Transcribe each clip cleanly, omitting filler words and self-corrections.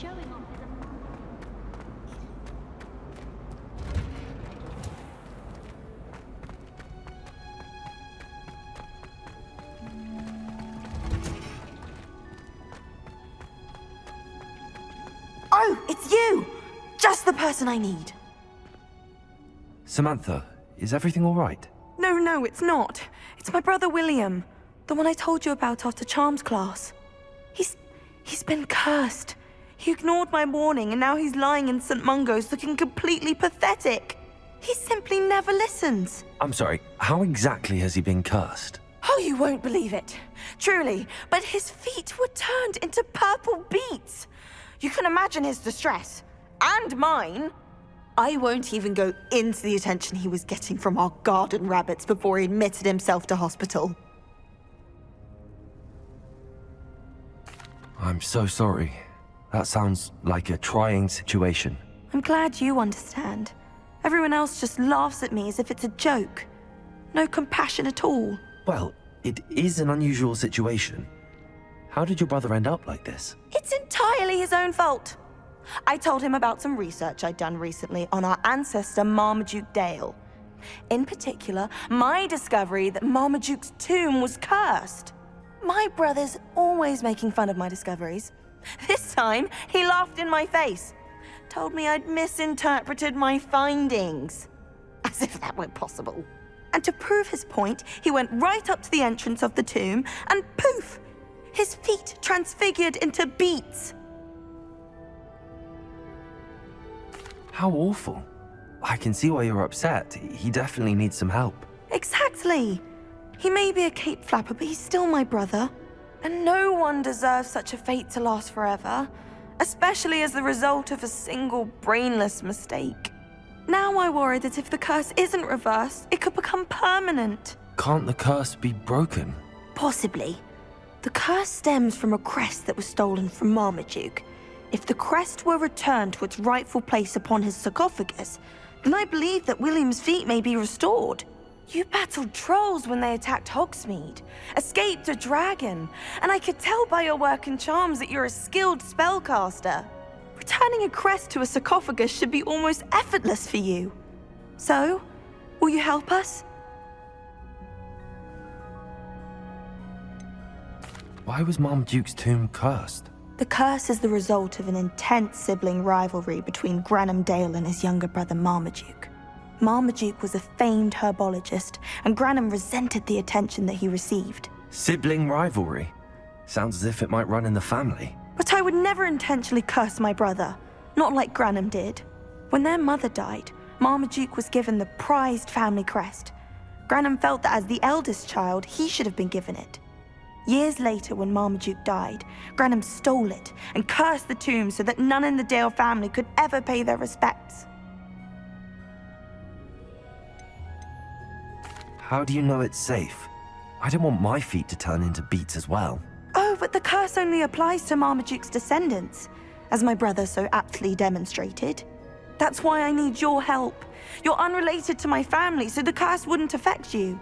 showing off his Oh, it's you! Just the person I need. Samantha, is everything all right? No, it's not. It's my brother William. The one I told you about after Charms class. He's been cursed. He ignored my warning and now he's lying in St. Mungo's looking completely pathetic. He simply never listens. I'm sorry, how exactly has he been cursed? Oh, you won't believe it. Truly, but his feet were turned into purple beets. You can imagine his distress. And mine. I won't even go into the attention he was getting from our garden rabbits before he admitted himself to hospital. I'm so sorry. That sounds like a trying situation. I'm glad you understand. Everyone else just laughs at me as if it's a joke. No compassion at all. Well, it is an unusual situation. How did your brother end up like this? It's entirely his own fault. I told him about some research I'd done recently on our ancestor Marmaduke Dale. In particular, my discovery that Marmaduke's tomb was cursed. My brother's always making fun of my discoveries. This time, he laughed in my face. Told me I'd misinterpreted my findings. As if that were possible. And to prove his point, he went right up to the entrance of the tomb and poof! His feet transfigured into beets. How awful. I can see why you're upset. He definitely needs some help. Exactly. He may be a cape flapper, but he's still my brother. And no one deserves such a fate to last forever, especially as the result of a single brainless mistake. Now I worry that if the curse isn't reversed, it could become permanent. Can't the curse be broken? Possibly. The curse stems from a crest that was stolen from Marmaduke. If the crest were returned to its rightful place upon his sarcophagus, then I believe that William's feet may be restored. You battled trolls when they attacked Hogsmeade, escaped a dragon, and I could tell by your work and charms that you're a skilled spellcaster. Returning a crest to a sarcophagus should be almost effortless for you. So, will you help us? Why was Marmaduke's tomb cursed? The curse is the result of an intense sibling rivalry between Granham Dale and his younger brother Marmaduke. Marmaduke was a famed herbologist, and Granham resented the attention that he received. Sibling rivalry? Sounds as if it might run in the family. But I would never intentionally curse my brother, not like Granham did. When their mother died, Marmaduke was given the prized family crest. Granham felt that as the eldest child, he should have been given it. Years later, when Marmaduke died, Granham stole it and cursed the tomb so that none in the Dale family could ever pay their respects. How do you know it's safe? I don't want my feet to turn into beets as well. Oh, but the curse only applies to Marmaduke's descendants, as my brother so aptly demonstrated. That's why I need your help. You're unrelated to my family, so the curse wouldn't affect you.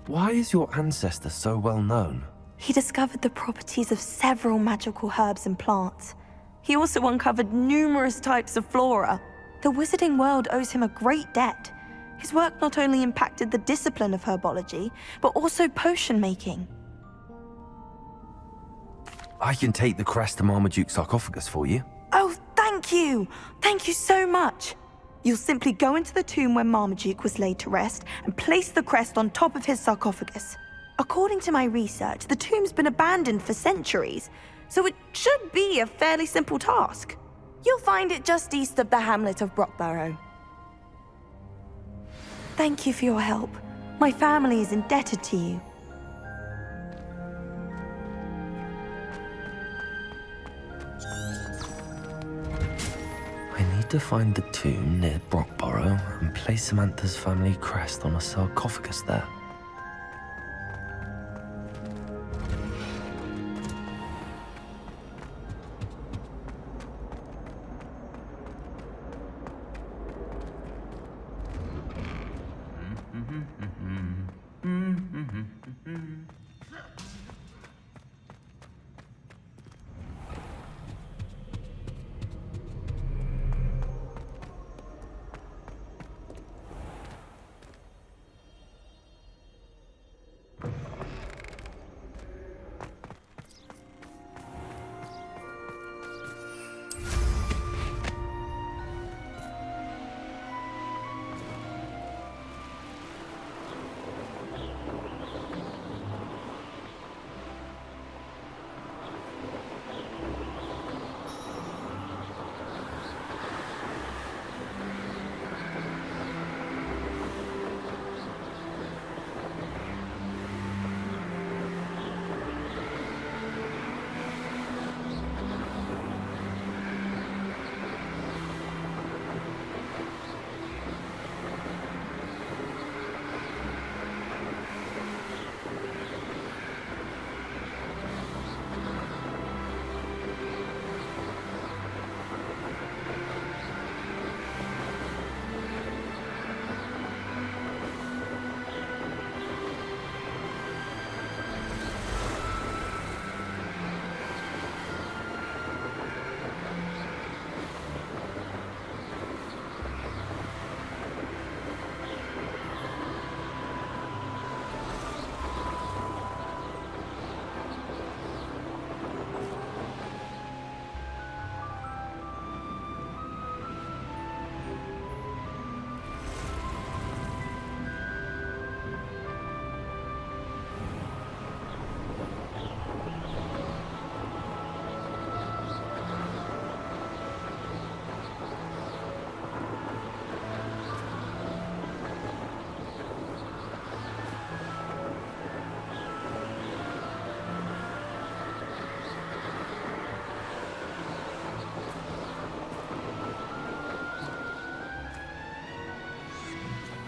Why is your ancestor so well known? He discovered the properties of several magical herbs and plants. He also uncovered numerous types of flora. The wizarding world owes him a great debt. His work not only impacted the discipline of herbology, but also potion making. I can take the crest to Marmaduke's sarcophagus for you. Oh, thank you! Thank you so much! You'll simply go into the tomb where Marmaduke was laid to rest and place the crest on top of his sarcophagus. According to my research, the tomb's been abandoned for centuries, so it should be a fairly simple task. You'll find it just east of the hamlet of Brockborough. Thank you for your help. My family is indebted to you. I need to find the tomb near Brockborough and place Samantha's family crest on a sarcophagus there.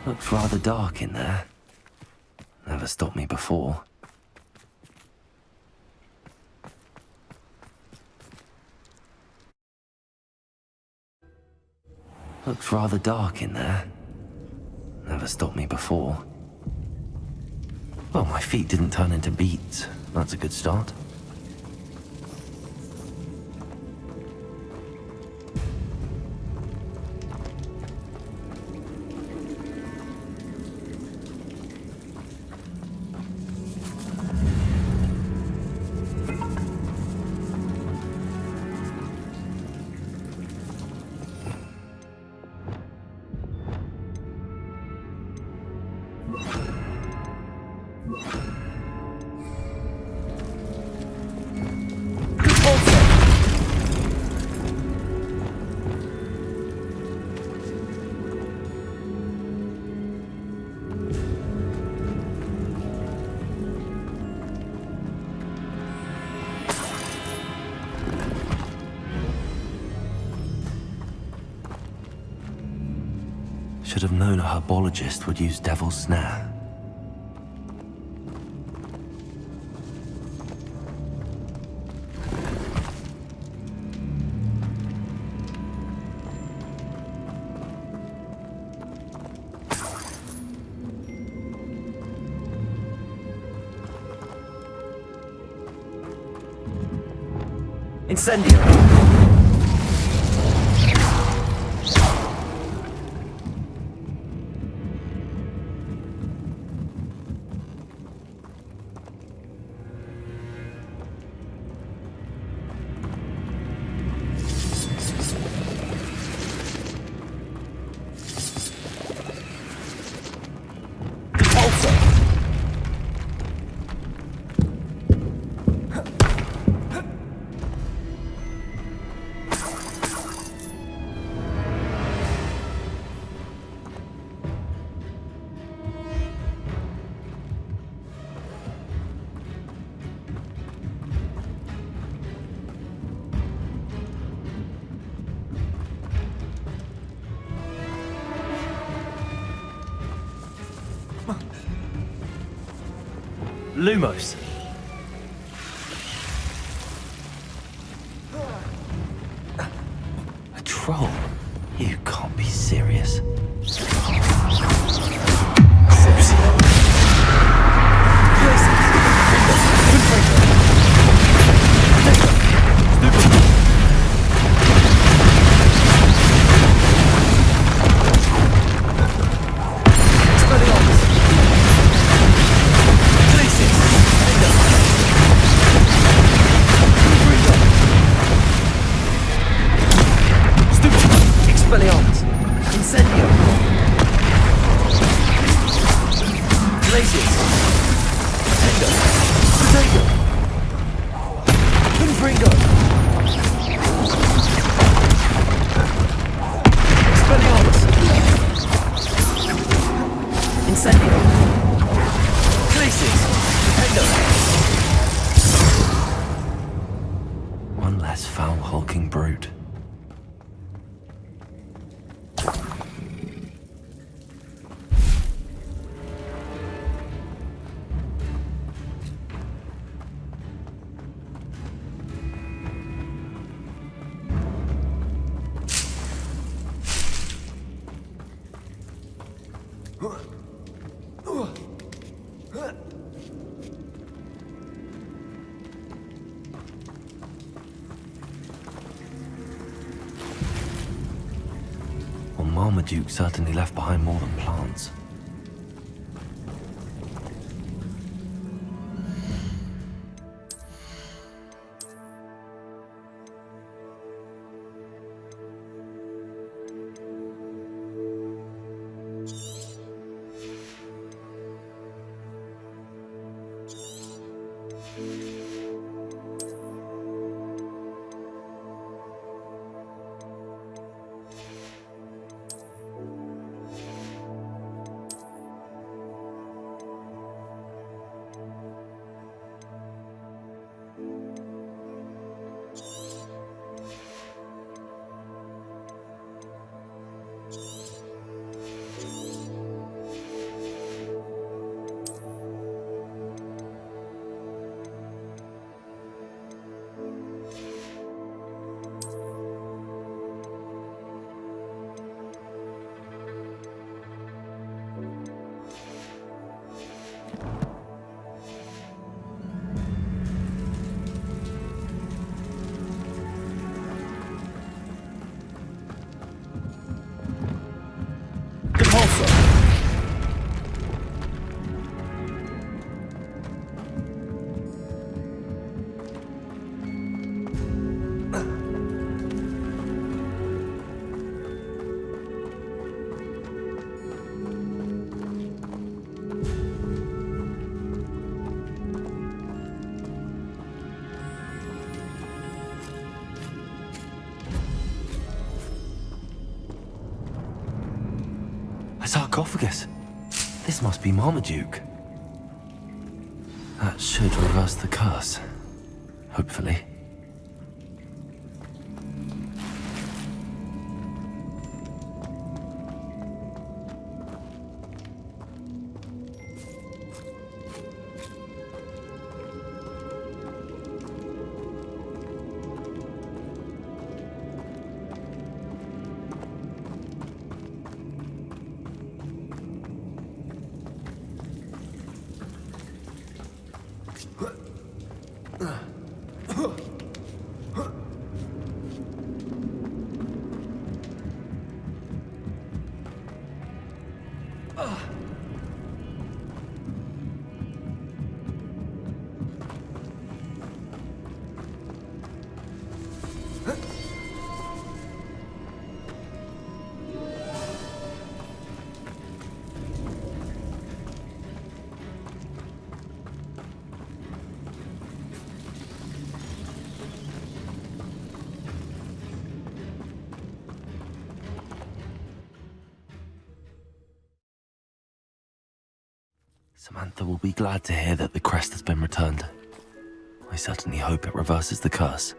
Looks rather dark in there. Never stopped me before. Looks rather dark in there. Never stopped me before. Well, my feet didn't turn into beets. That's a good start. Should have known a herbologist would use Devil's Snare. Incendio! Lumos. A troll? You can't be serious. One less foul hulking brute. Well, Marmaduke certainly left behind more than plants. sarcophagus. This must be Marmaduke. That should reverse the curse. Hopefully. Samantha will be glad to hear that the crest has been returned. I certainly hope it reverses the curse.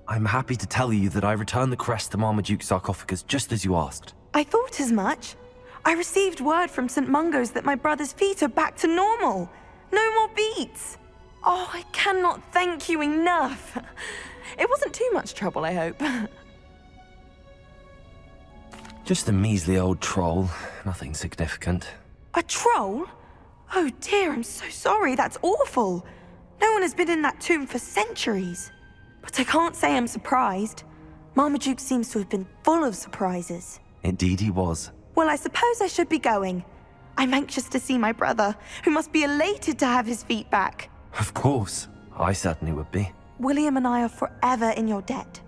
I'm happy to tell you that I returned the crest to Marmaduke's sarcophagus just as you asked. I thought as much. I received word from St. Mungo's that my brother's feet are back to normal. No more beats. Oh, I cannot thank you enough. It wasn't too much trouble, I hope. Just a measly old troll. Nothing significant. A troll? Oh dear, I'm so sorry. That's awful. No one has been in that tomb for centuries. But I can't say I'm surprised. Marmaduke seems to have been full of surprises. Indeed he was. Well, I suppose I should be going. I'm anxious to see my brother, who must be elated to have his feet back. Of course. I certainly would be. William and I are forever in your debt.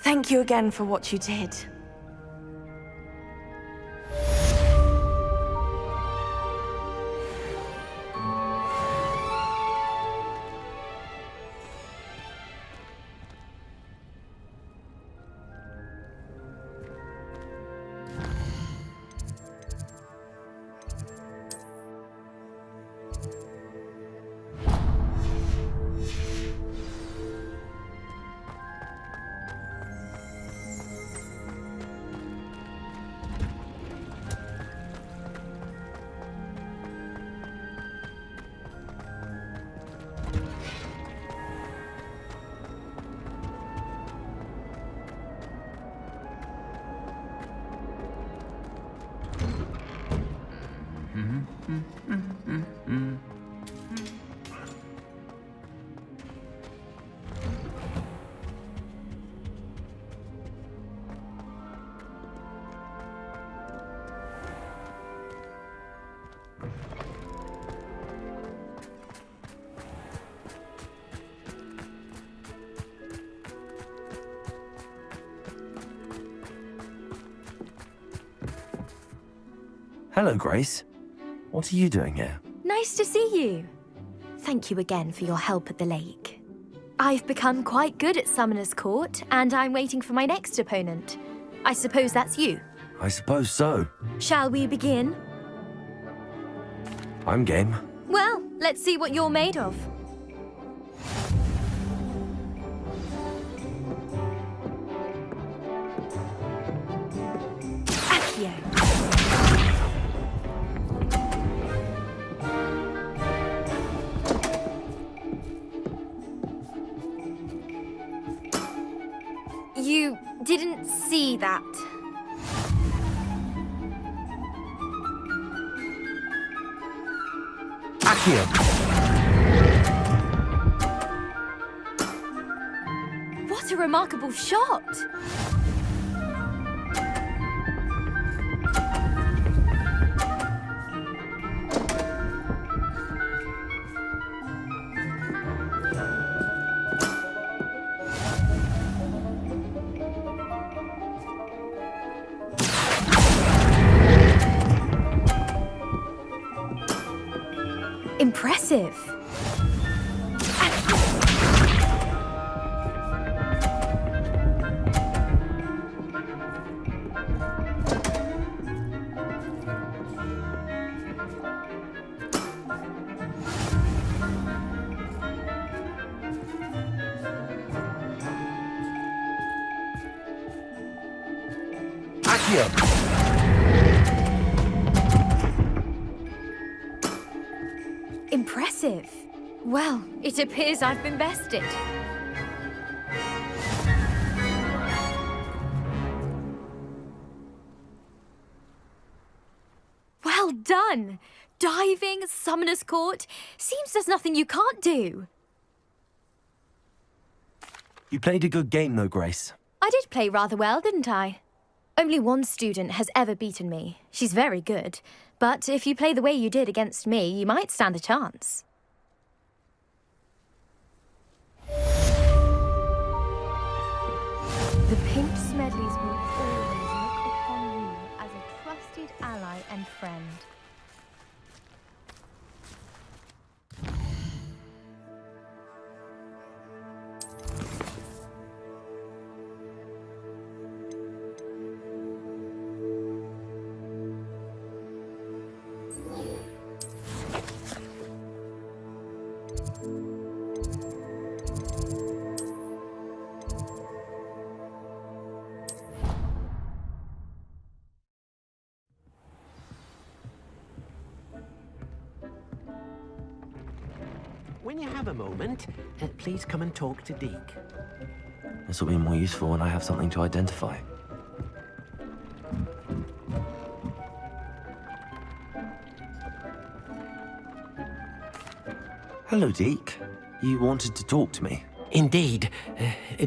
Thank you again for what you did. Hello, Grace. What are you doing here? Nice to see you. Thank you again for your help at the lake. I've become quite good at Summoner's Court, and I'm waiting for my next opponent. I suppose that's you. I suppose so. Shall we begin? I'm game. Well, let's see what you're made of. Accio. You didn't see that. Accio! What a remarkable shot! Impressive. Accio! Impressive. Well, it appears I've been bested. Well done! Diving, Summoner's Court. Seems there's nothing you can't do. You played a good game, though, Grace. I did play rather well, didn't I? Only one student has ever beaten me. She's very good. But if you play the way you did against me, you might stand a chance. The Pink Smedleys will always look upon you as a trusted ally and friend. When you have a moment, please come and talk to Deek. This will be more useful when I have something to identify. Hello, Deek. You wanted to talk to me? Indeed.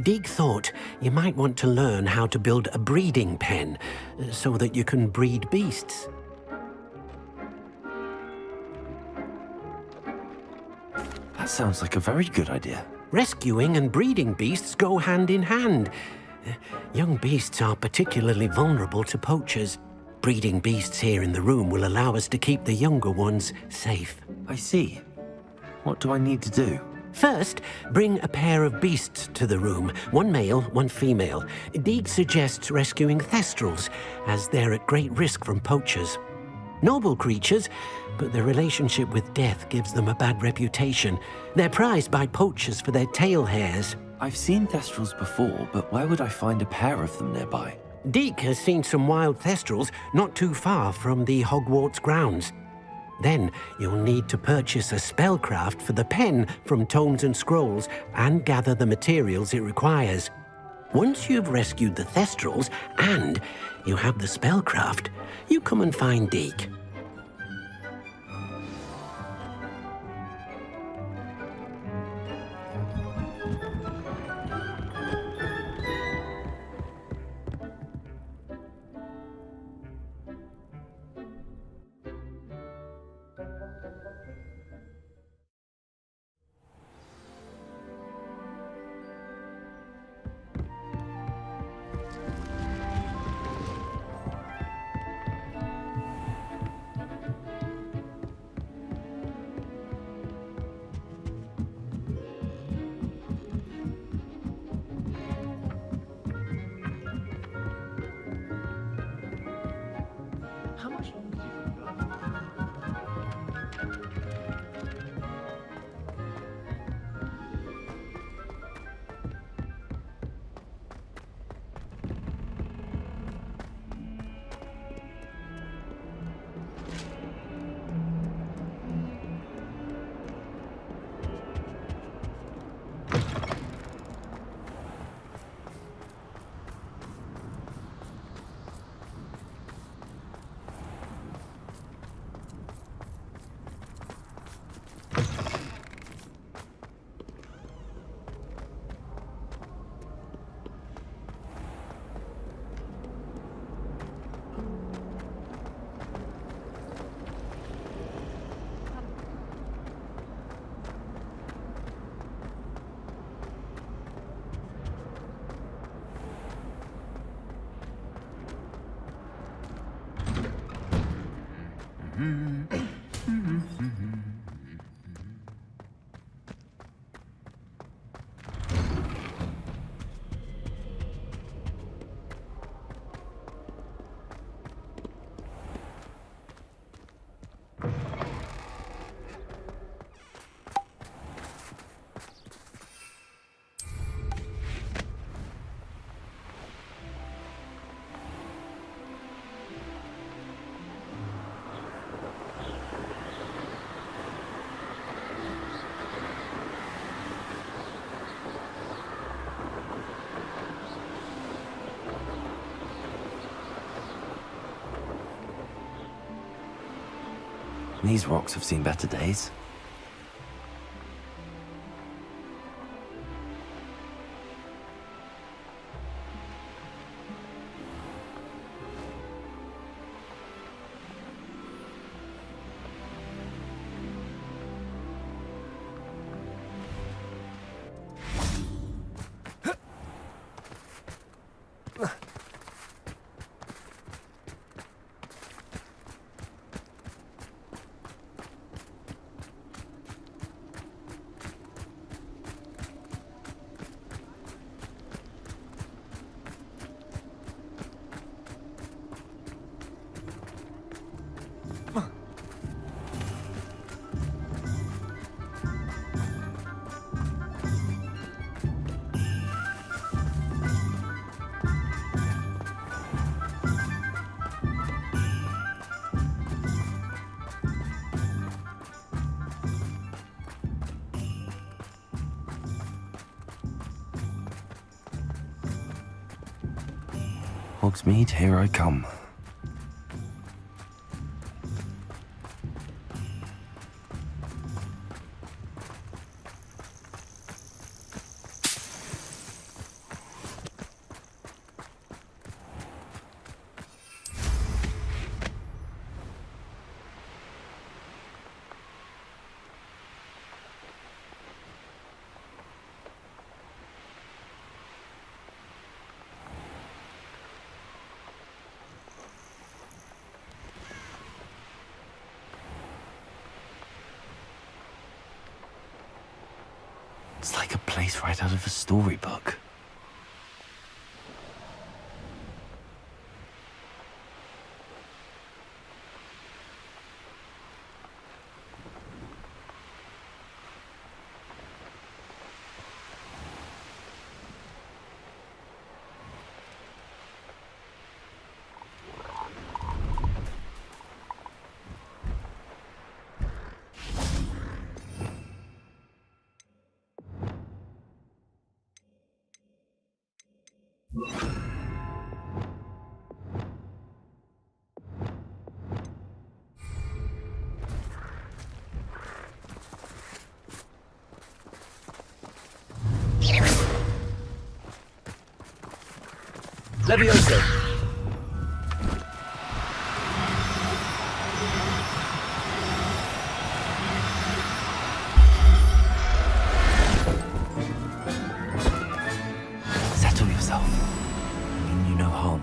Deek thought you might want to learn how to build a breeding pen so that you can breed beasts. That sounds like a very good idea. Rescuing and breeding beasts go hand in hand. Young beasts are particularly vulnerable to poachers. Breeding beasts here in the room will allow us to keep the younger ones safe. I see. What do I need to do? First, bring a pair of beasts to the room. One male, one female. Deek suggests rescuing thestrals, as they're at great risk from poachers. Noble creatures, but their relationship with death gives them a bad reputation. They're prized by poachers for their tail hairs. I've seen thestrals before, but where would I find a pair of them nearby? Deek has seen some wild thestrals not too far from the Hogwarts grounds. Then you'll need to purchase a spellcraft for the pen from Tomes and Scrolls and gather the materials it requires. Once you've rescued the thestrals and you have the spellcraft, you come and find Deek. These rocks have seen better days. Hogsmeade, here I come. It's like a place right out of a storybook. Levioso! Settle yourself. I mean you no harm.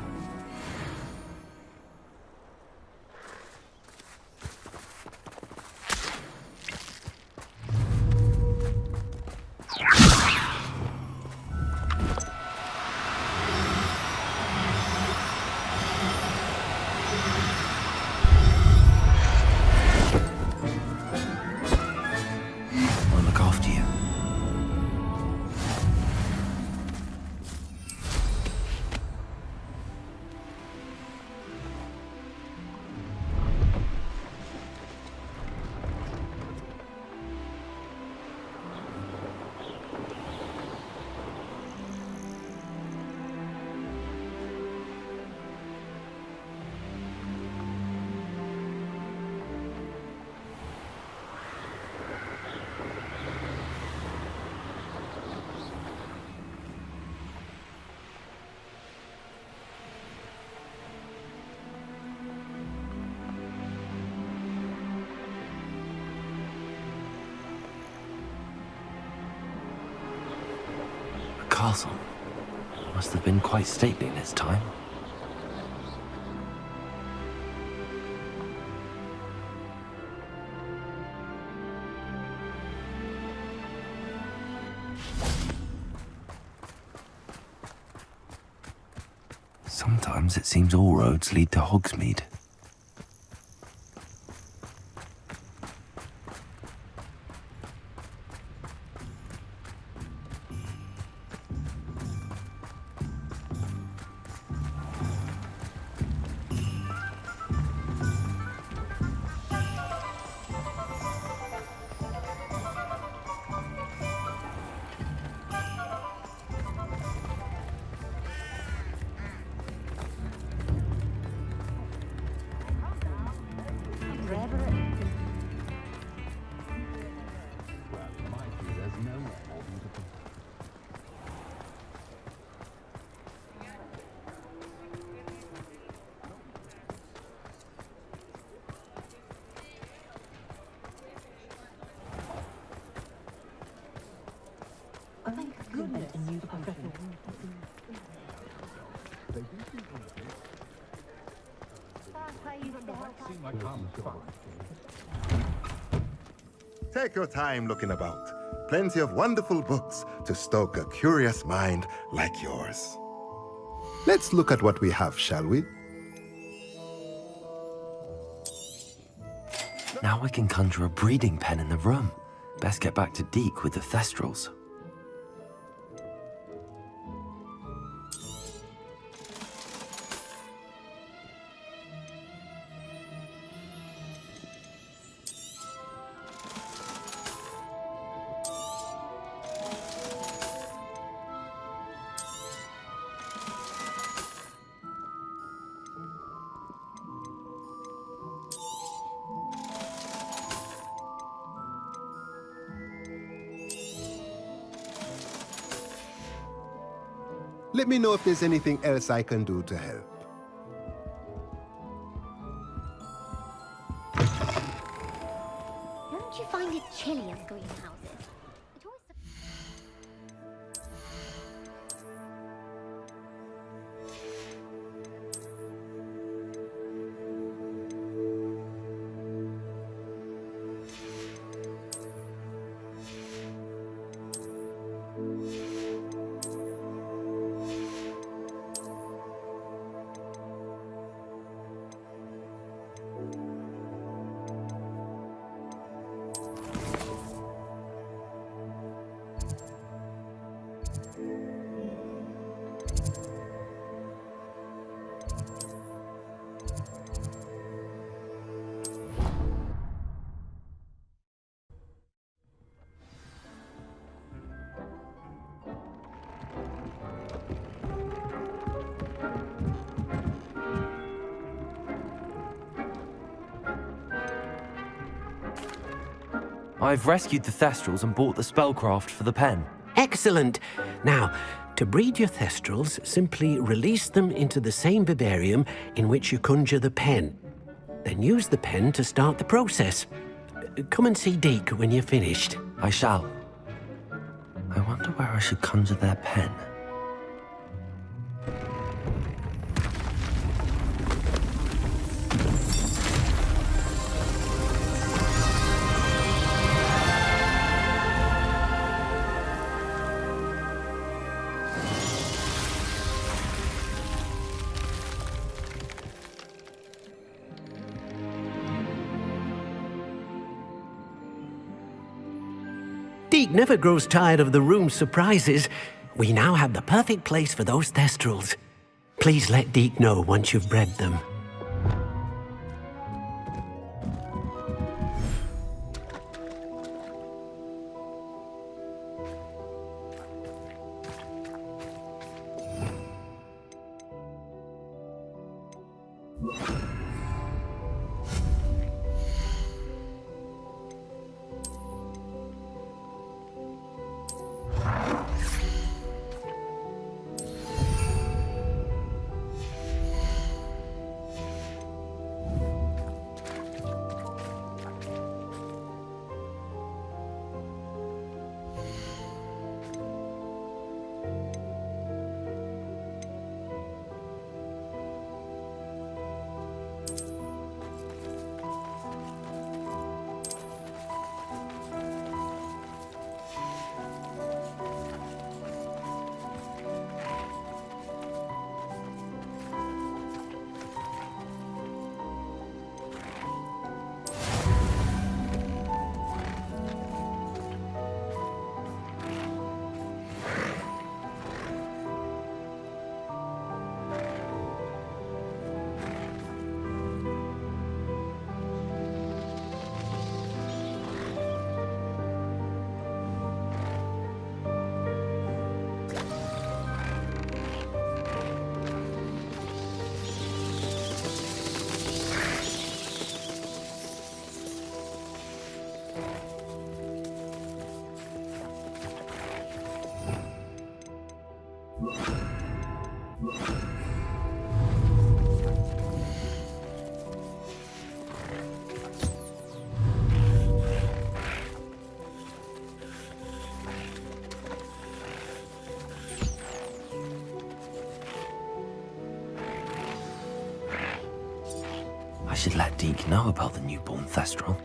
I'll look after you. The castle must have been quite stately in its time. Sometimes it seems all roads lead to Hogsmeade. Take your time looking about. Plenty of wonderful books to stoke a curious mind like yours. Let's look at what we have, shall we? Now I can conjure a breeding pen in the room. Best get back to Deek with the thestrals. Let me know if there's anything else I can do to help. Don't you find it chilly in greenhouses? It always... I've rescued the thestrals and bought the spellcraft for the pen. Excellent. Now, to breed your thestrals, simply release them into the same vivarium in which you conjure the pen. Then use the pen to start the process. Come and see Deek when you're finished. I shall. I wonder where I should conjure their pen. Deek never grows tired of the room's surprises. We now have the perfect place for those thestrals. Please let Deek know once you've bred them. should let Deek know about the newborn thestral.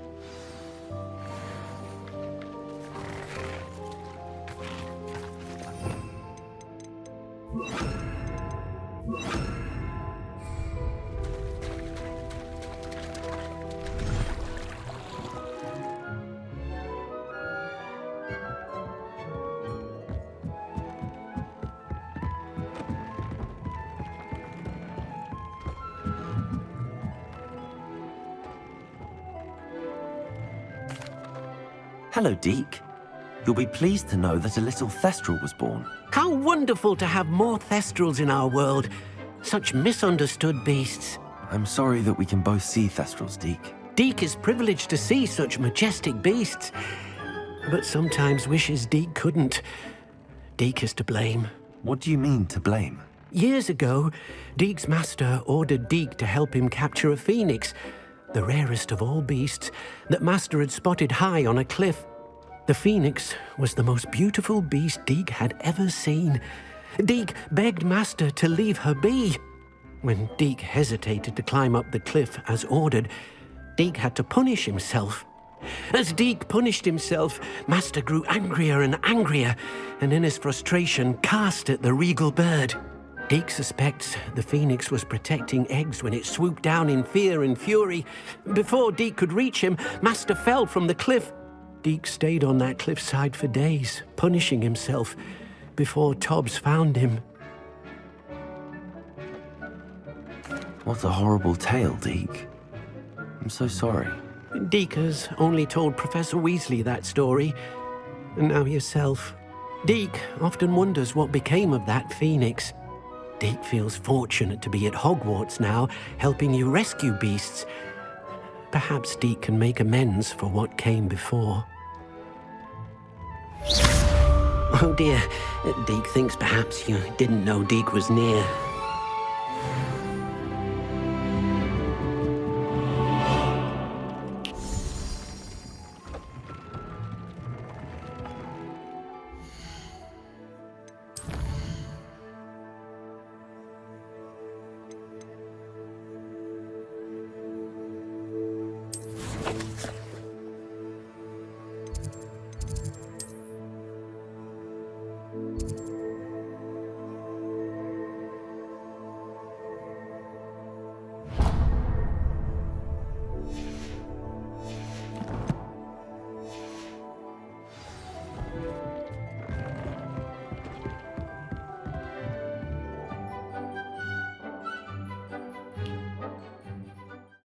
Hello, Deek. You'll be pleased to know that a little thestral was born. How wonderful to have more thestrals in our world. Such misunderstood beasts. I'm sorry that we can both see thestrals, Deek. Deek is privileged to see such majestic beasts, but sometimes wishes Deek couldn't. Deek is to blame. What do you mean, to blame? Years ago, Deek's master ordered Deek to help him capture a phoenix, the rarest of all beasts, that Master had spotted high on a cliff. The phoenix was the most beautiful beast Deek had ever seen. Deek begged Master to leave her be. When Deek hesitated to climb up the cliff as ordered, Deek had to punish himself. As Deek punished himself, Master grew angrier and angrier, and in his frustration cast at the regal bird. Deek suspects the phoenix was protecting eggs when it swooped down in fear and fury. Before Deek could reach him, Master fell from the cliff. Deek stayed on that cliffside for days, punishing himself, before Tobbs found him. What a horrible tale, Deek. I'm so sorry. Deek has only told Professor Weasley that story, and now yourself. Deek often wonders what became of that phoenix. Deek feels fortunate to be at Hogwarts now, helping you rescue beasts. Perhaps Deek can make amends for what came before. Oh dear, Deek thinks perhaps you didn't know Deek was near.